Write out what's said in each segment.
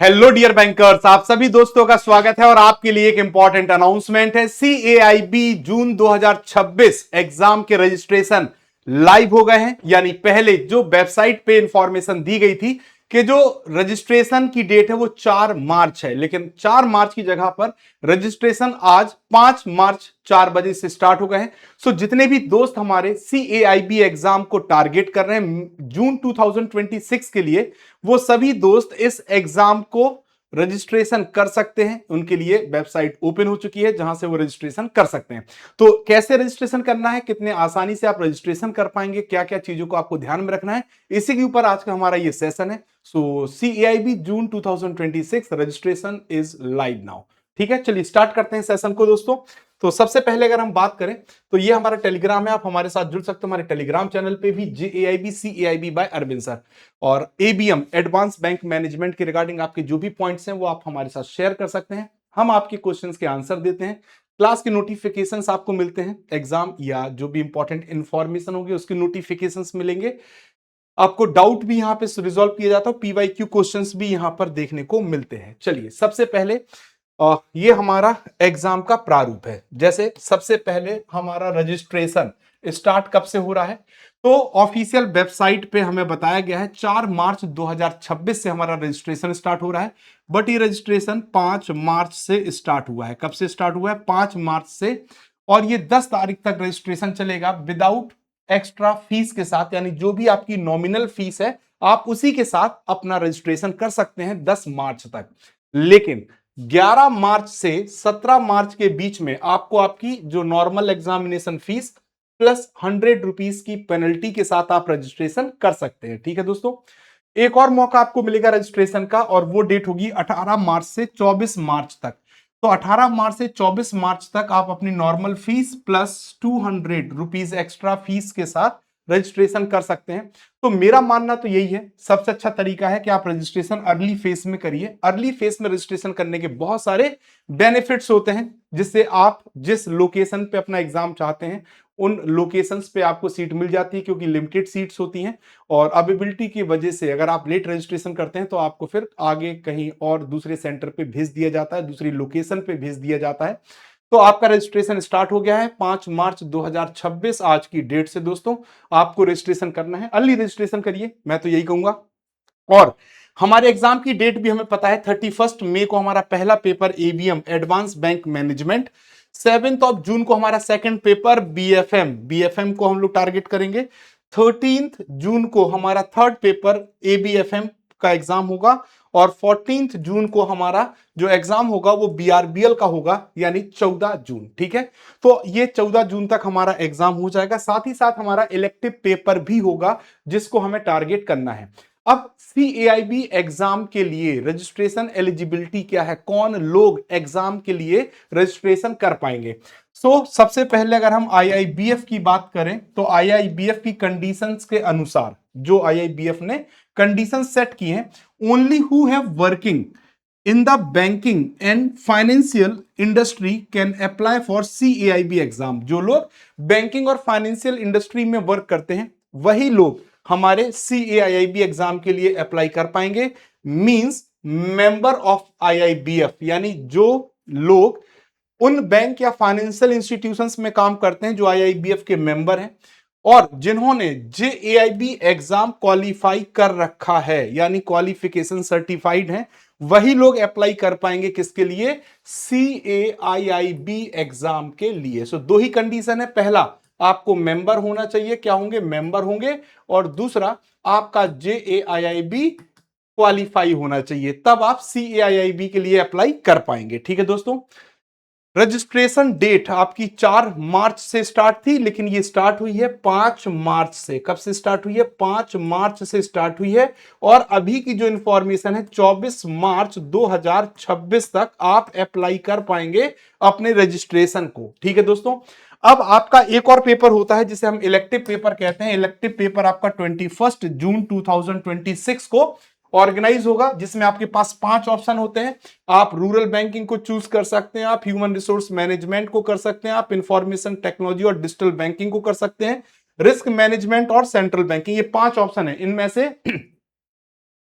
Hello dear bankers, आप सभी दोस्तों का स्वागत है और आपके लिए एक इंपॉर्टेंट अनाउंसमेंट है। सीएआईबी जून 2026 एग्जाम के रजिस्ट्रेशन लाइव हो गए हैं। यानी पहले जो वेबसाइट पे इंफॉर्मेशन दी गई थी कि जो रजिस्ट्रेशन की डेट है वो 4 मार्च है, लेकिन 4 मार्च की जगह पर रजिस्ट्रेशन आज 5 मार्च 4 बजे से स्टार्ट हो गए हैं। सो जितने भी दोस्त हमारे सीएआईबी एग्जाम को टारगेट कर रहे हैं जून 2026 के लिए, वो सभी दोस्त इस एग्जाम को रजिस्ट्रेशन कर सकते हैं। उनके लिए वेबसाइट ओपन हो चुकी है जहां से वो रजिस्ट्रेशन कर सकते हैं। तो कैसे रजिस्ट्रेशन करना है, कितने आसानी से आप रजिस्ट्रेशन कर पाएंगे, क्या क्या चीजों को आपको ध्यान में रखना है, इसी के ऊपर आज का हमारा ये सेशन है। सो सीएआईबी जून 2026 रजिस्ट्रेशन इज लाइव नाउ। ठीक है, चलिए स्टार्ट करते हैं सेशन को दोस्तों। तो सबसे पहले अगर हम बात करें तो ये हमारा टेलीग्राम है, आप हमारे साथ जुड़ सकते हो हमारे टेलीग्राम चैनल पे भी, JAIB CAIB by Arvind sir. और ABM एडवांस बैंक मैनेजमेंट के रिगार्डिंग आपके जो भी पॉइंट्स हैं वो आप हमारे साथ शेयर कर सकते हैं। हम आपके क्वेश्चंस के आंसर देते हैं। क्लास के नोटिफिकेशंस आपको मिलते हैं, एग्जाम या जो भी इंपॉर्टेंट इंफॉर्मेशन होगी उसके नोटिफिकेशंस मिलेंगे। आपको डाउट भी यहां पे रिजॉल्व किया जाता है, PYQ क्वेश्चंस भी यहां पर देखने को मिलते हैं। चलिए सबसे पहले ये हमारा एग्जाम का प्रारूप है। जैसे सबसे पहले हमारा रजिस्ट्रेशन स्टार्ट कब से हो रहा है, तो ऑफिशियल वेबसाइट पे हमें बताया गया है 4 मार्च 2026 से हमारा रजिस्ट्रेशन स्टार्ट हो रहा है। बट ये रजिस्ट्रेशन 5 मार्च से स्टार्ट हुआ है। कब से स्टार्ट हुआ है? 5 मार्च से। और ये 10 तारीख तक रजिस्ट्रेशन चलेगा विदाउट एक्स्ट्रा फीस के साथ, यानी जो भी आपकी नॉमिनल फीस है आप उसी के साथ अपना रजिस्ट्रेशन कर सकते हैं 10 मार्च तक। लेकिन 11 मार्च से 17 मार्च के बीच में आपको आपकी जो normal examination fees plus 100 rupees की पेनल्टी के साथ आप रजिस्ट्रेशन कर सकते हैं। ठीक है दोस्तों, एक और मौका आपको मिलेगा रजिस्ट्रेशन का, और वो डेट होगी 18 मार्च से 24 मार्च तक। तो 18 मार्च से 24 मार्च तक आप अपनी normal fees plus 200 rupees extra fees के साथ रजिस्ट्रेशन कर सकते हैं। तो मेरा मानना तो यही है, सबसे अच्छा तरीका है कि आप रजिस्ट्रेशन अर्ली फेज में करिए। अर्ली फेज में रजिस्ट्रेशन करने के बहुत सारे बेनिफिट्स होते हैं, जिससे आप जिस लोकेशन पे अपना एग्जाम चाहते हैं उन लोकेशंस पे आपको सीट मिल जाती है, क्योंकि लिमिटेड सीट्स होती हैं। और अवेलेबिलिटी की वजह से अगर आप लेट रजिस्ट्रेशन करते हैं तो आपको फिर आगे कहीं और दूसरे सेंटर पे भेज दिया जाता है, दूसरी लोकेशन पे भेज दिया जाता है। तो आपका रजिस्ट्रेशन स्टार्ट हो गया है 5 मार्च 2026 आज की डेट से। दोस्तों आपको रजिस्ट्रेशन करना है, अर्ली रजिस्ट्रेशन करिए, मैं तो यही कहूंगा। और हमारे एग्जाम की डेट भी हमें पता है, 31 मई को हमारा पहला paper ABM advance bank management, 7 जून को हमारा सेकंड पेपर BFM को हम लोग टारगेट करेंगे, 13 जून को हमारा थर्ड पेपर ABFM का एग्जाम होगा, और 14 जून को हमारा जो एग्जाम होगा वो BRBL का होगा, यानी 14 जून। ठीक है, तो ये 14 जून तक हमारा एग्जाम हो जाएगा। साथ ही साथ हमारा इलेक्टिव पेपर भी होगा जिसको हमें टारगेट करना है। अब CAIB एग्जाम के लिए रजिस्ट्रेशन एलिजिबिलिटी क्या है, कौन लोग एग्जाम के लिए रजिस्ट्रेशन कर पाएंगे। सबसे पहले अगर हम IIBF की बात करें तो IIBF की कंडीशंस के अनुसार जो IIBF ने कंडीशन सेट की हैं, only who have working in the banking and financial industry can apply for CAIB exam. जो लोग बैंकिंग और फाइनेंशियल इंडस्ट्री में वर्क करते हैं वही लोग हमारे CAIB एग्जाम के लिए अप्लाई कर पाएंगे। मींस मेंबर ऑफ IIBF, यानी जो लोग उन बैंक या फाइनेंशियल इंस्टीट्यूशंस में काम करते हैं जो IIBF के मेंबर हैं और जिन्होंने JAIB एग्जाम क्वालिफाई कर रखा है, यानी क्वालिफिकेशन सर्टिफाइड है, वही लोग अप्लाई कर पाएंगे किसके लिए? CAIB एग्जाम के लिए। दो ही कंडीशन है, पहला आपको मेंबर होना चाहिए, क्या होंगे? मेंबर होंगे, और दूसरा आपका JAIB क्वालिफाई होना चाहिए, तब आप CAIB के लिए अप्लाई कर पाएंगे। ठीक है दोस्तों, रजिस्ट्रेशन डेट आपकी 4 मार्च से स्टार्ट थी, लेकिन ये स्टार्ट हुई है 5 मार्च से। कब से स्टार्ट हुई है? 5 मार्च से स्टार्ट हुई है, और अभी की जो इंफॉर्मेशन है 24 मार्च 2026 तक आप अप्लाई कर पाएंगे अपने रजिस्ट्रेशन को। ठीक है दोस्तों, अब आपका एक और पेपर होता है जिसे हम इलेक्टिव पेपर कहते हैं। इलेक्टिव पेपर आपका 21 जून 2026 को ऑर्गेनाइज होगा, जिसमें आपके पास 5 ऑप्शन होते हैं। आप रूरल बैंकिंग को चूज कर सकते हैं, आप ह्यूमन रिसोर्स मैनेजमेंट को कर सकते हैं, आप इंफॉर्मेशन टेक्नोलॉजी और डिजिटल बैंकिंग को कर सकते हैं, रिस्क मैनेजमेंट और सेंट्रल बैंकिंग, ये 5 ऑप्शन है। इनमें से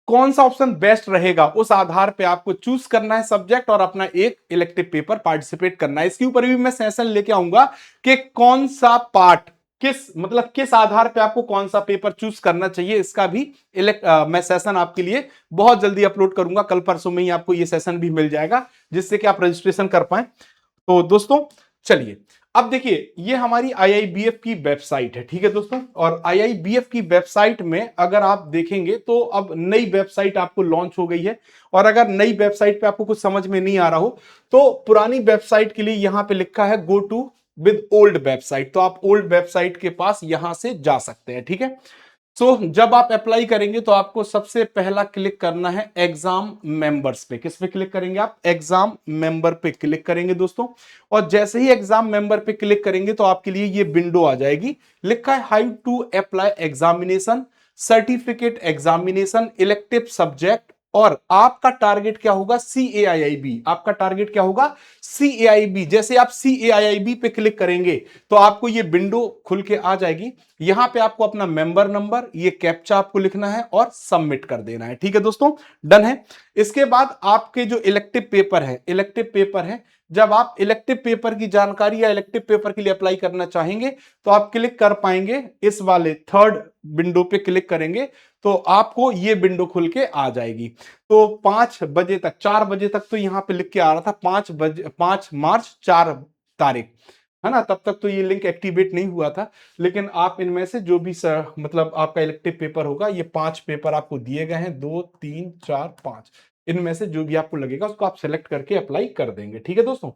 कौन सा ऑप्शन बेस्ट रहेगा उस आधार पे आपको चूज करना है सब्जेक्ट और अपना एक इलेक्टिव पेपर पार्टिसिपेट करना है। इसके ऊपर भी मैं सेशन लेके आऊंगा कि कौन सा पार्ट किस आधार पे आपको कौन सा पेपर चूज करना चाहिए, इसका भी मैं सेशन आपके लिए बहुत जल्दी अपलोड करूंगा। कल परसों में ही आपको ये सेशन भी मिल जाएगा जिससे कि आप रजिस्ट्रेशन कर पाए। तो दोस्तों चलिए, अब देखिए ये हमारी आईआईबीएफ की वेबसाइट है, ठीक है दोस्तों। और आईआईबीएफ की वेबसाइट में अगर आप देखेंगे तो अब नई वेबसाइट आपको लॉन्च हो गई है। और अगर नई वेबसाइट पे आपको कुछ समझ में नहीं आ रहा हो तो पुरानी वेबसाइट के लिए यहां पे लिखा है go to with old website, तो आप ओल्ड वेबसाइट के पास यहां से जा सकते हैं, ठीक है। जब आप अप्लाई करेंगे तो आपको सबसे पहला क्लिक करना है एग्जाम मेंबर्स पे। किस पे क्लिक करेंगे आप? एग्जाम मेंबर पे क्लिक करेंगे दोस्तों। और जैसे ही एग्जाम मेंबर पे क्लिक करेंगे तो आपके लिए ये विंडो आ जाएगी, लिखा है how to apply examination, certificate examination, elective subject. और आपका टारगेट क्या होगा? CAIIB। आपका टारगेट क्या होगा? CAIIB। जैसे आप CAIIB पे क्लिक करेंगे तो आपको ये विंडो खुल के आ जाएगी। यहां पे आपको अपना मेंबर नंबर, ये कैप्चा आपको लिखना है और सबमिट कर देना है, ठीक है दोस्तों। डन है। इसके बाद आपके जो इलेक्टिव पेपर है, जब आप इलेक्टिव पेपर की जानकारी या इलेक्टिव पेपर के लिए अप्लाई करना चाहेंगे तो आप क्लिक कर पाएंगे, इस वाले थर्ड विंडो पे क्लिक करेंगे तो आपको ये विंडो खुल के आ जाएगी। तो 5 बजे तक, 4 बजे तक तो यहां पे लिख के आ रहा था 5 मार्च 4 तारीख, है ना, तब तक तो ये लिंक एक्टिवेट नहीं हुआ था। लेकिन आप इनमें से जो भी मतलब आपका इलेक्टिव पेपर होगा, ये 5 पेपर आपको दिए गए हैं, 2 3 4 5, इनमें से जो भी आपको लगेगा उसको आप सेलेक्ट करके अप्लाई कर देंगे, ठीक है दोस्तों।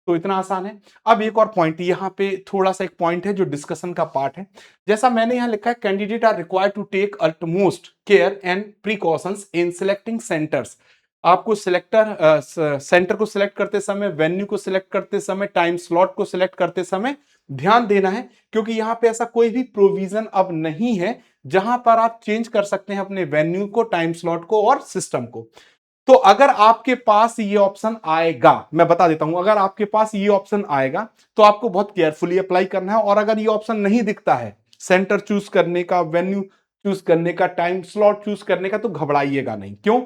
तो इतना आसान है। अब एक और पॉइंट, यहाँ पे थोड़ा सा एक पॉइंट है जो डिस्कशन का पार्ट है। जैसा मैंने यहाँ लिखा है, candidate are required to take utmost care and precautions in selecting centres. आपको सेंटर को सिलेक्ट करते समय, वेन्यू को सिलेक्ट करते समय, टाइम स्लॉट को सिलेक्ट करते समय ध्यान देना है, क्योंकि यहां पे ऐसा कोई भी प्रोविजन अब नहीं है जहां पर आप चेंज कर सकते हैं अपने वेन्यू को, टाइम स्लॉट को और सिस्टम को। तो अगर आपके पास ये ऑप्शन आएगा, मैं बता देता हूं, अगर आपके पास ये ऑप्शन आएगा तो आपको बहुत केयरफुली अप्लाई करना है। और अगर ये ऑप्शन नहीं दिखता है, सेंटर चूज करने का, वेन्यू चूज करने का, टाइम स्लॉट चूज करने का, तो घबराइएगा नहीं। क्यों?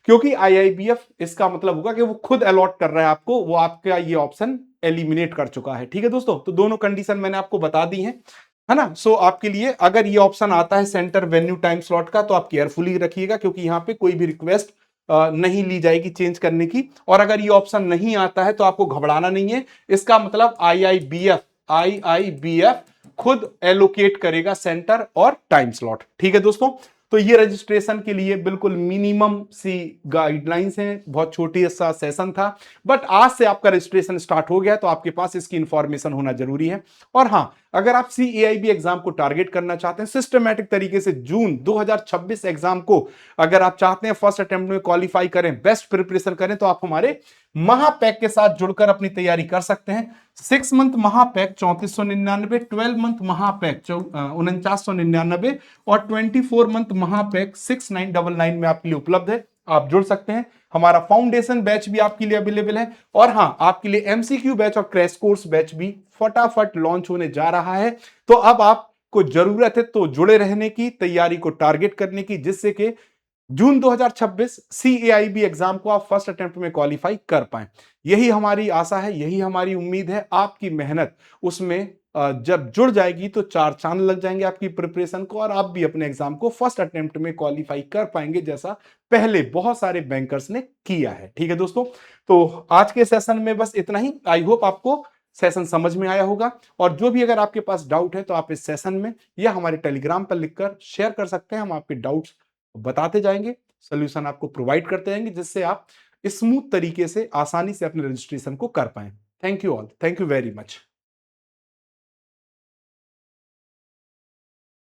क्योंकि आईआईबीएफ इसका मतलब होगा कि वो खुद अलॉट कर रहा है आपको, वो आपका ये ऑप्शन एलिमिनेट कर चुका है, ठीक है दोस्तों। तो दोनों कंडीशन मैंने आपको बता दी है ना। आपके लिए अगर ये ऑप्शन आता है सेंटर, वेन्यू, टाइम स्लॉट का, तो आप केयरफुली रखिएगा, क्योंकि यहां पे कोई भी रिक्वेस्ट नहीं ली जाएगी चेंज करने की। और अगर ये ऑप्शन नहीं आता है तो आपको घबराना नहीं है। इसका मतलब आईआईबीएफ खुद एलोकेट करेगा सेंटर और टाइम स्लॉट, ठीक है दोस्तों। तो ये रजिस्ट्रेशन के लिए बिल्कुल मिनिमम सी गाइडलाइंस हैं, बहुत छोटी सा सेशन था, बट आज से आपका रजिस्ट्रेशन स्टार्ट हो गया तो आपके पास इसकी इंफॉर्मेशन होना जरूरी है। और हाँ, अगर आप CAIB एग्जाम को टारगेट करना चाहते हैं सिस्टमैटिक तरीके से, जून 2026 एग्जाम को अगर आप चाहते हैं फर्स्ट अटेम्प्ट में क्वालिफाई करें, बेस्ट प्रिपरेशन करें, तो आप हमारे महापैक के साथ जुड़कर अपनी तैयारी कर सकते हैं। 6 मंथ महापैक 3499, 12 मंथ महापैक 4999 और 24 मंथ महापैक 6999 में आपके लिए उपलब्ध है। आप जुड़ सकते हैं। हमारा फाउंडेशन बैच भी आपके लिए अवेलेबल है। और हाँ, आपके लिए MCQ बैच और क्रैश कोर्स बैच भी फटाफट लॉन्च होने जा रहा है। तो अब आपको जरूरत है तो जुड़े रहने की, तैयारी को टारगेट करने की, जिससे कि जून 2026 CAIB एग्जाम को आप फर्स्ट अटेम्प्ट में क्वालिफाई कर पाए। यही हमारी आशा है, यही हमारी उम्मीद है। आपकी मेहनत उसमें जब जुड़ जाएगी तो 4 चांद लग जाएंगे आपकी प्रिपरेशन को, और आप भी अपने एग्जाम को फर्स्ट अटेम्प्ट में क्वालिफाई कर पाएंगे, जैसा पहले बहुत सारे बैंकर्स ने किया है, ठीक है दोस्तों। तो आज के सेशन में बस इतना ही। आई होप आपको सेशन समझ में आया होगा। और जो भी अगर आपके पास डाउट है तो आप इस सेशन में या हमारे टेलीग्राम पर लिखकर शेयर कर सकते हैं। हम आपके डाउट्स बताते जाएंगे, सोल्यूशन आपको प्रोवाइड करते जाएंगे, जिससे आप स्मूथ तरीके से, आसानी से अपने रजिस्ट्रेशन को कर पाए। Thank you all, thank you very much.